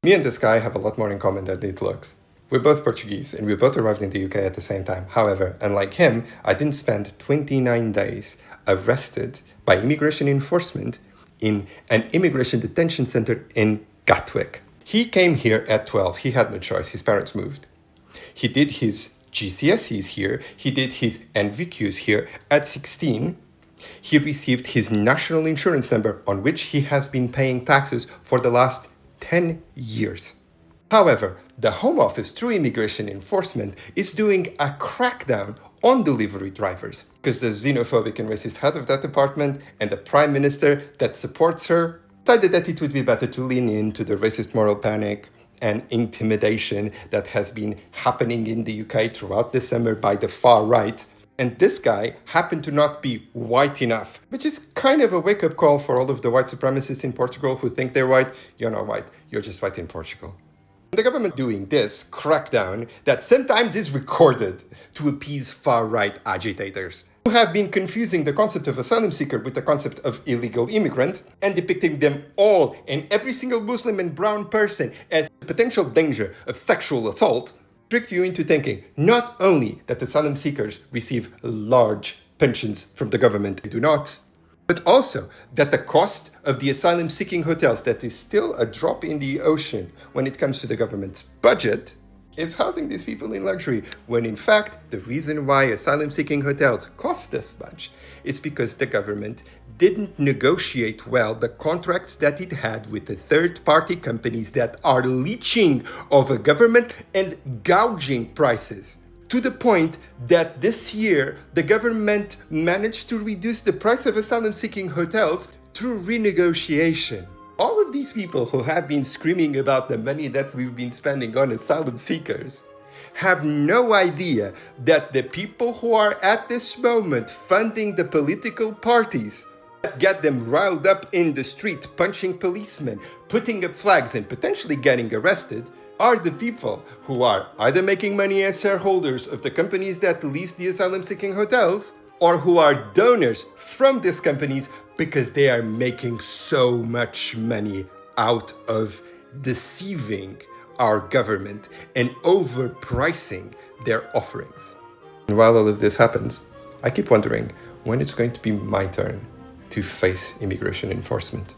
Me and this guy have a lot more in common than it looks. We're both Portuguese and we both arrived in the UK at the same time. However, unlike him, I didn't spend 29 days arrested by immigration enforcement in an immigration detention center in Gatwick. He came here at 12. He had no choice. His parents moved. He did his GCSEs here. He did his NVQs here. At 16, he received his national insurance number on which he has been paying taxes for the last 10 years. However, the Home Office, through immigration enforcement, is doing a crackdown on delivery drivers because the xenophobic and racist head of that department and the Prime Minister that supports her decided that it would be better to lean into the racist moral panic and intimidation that has been happening in the UK throughout the summer by the far right. And this guy happened to not be white enough, which is kind of a wake-up call for all of the white supremacists in Portugal who think they're white. You're not white, you're just white in Portugal. The government doing this crackdown that sometimes is recorded to appease far-right agitators who have been confusing the concept of asylum seeker with the concept of illegal immigrant and depicting them all and every single Muslim and brown person as a potential danger of sexual assault, trick you into thinking not only that asylum seekers receive large pensions from the government, they do not, but also that the cost of the asylum-seeking hotels, that is still a drop in the ocean when it comes to the government's budget, is housing these people in luxury, when in fact the reason why asylum-seeking hotels cost this much is because the government didn't negotiate well the contracts that it had with the third-party companies that are leeching over government and gouging prices. To the point that this year, the government managed to reduce the price of asylum-seeking hotels through renegotiation. All of these people who have been screaming about the money that we've been spending on asylum seekers have no idea that the people who are at this moment funding the political parties that get them riled up in the street, punching policemen, putting up flags and potentially getting arrested, are the people who are either making money as shareholders of the companies that lease the asylum-seeking hotels, or who are donors from these companies because they are making so much money out of deceiving our government and overpricing their offerings. And while all of this happens, I keep wondering when it's going to be my turn to face immigration enforcement.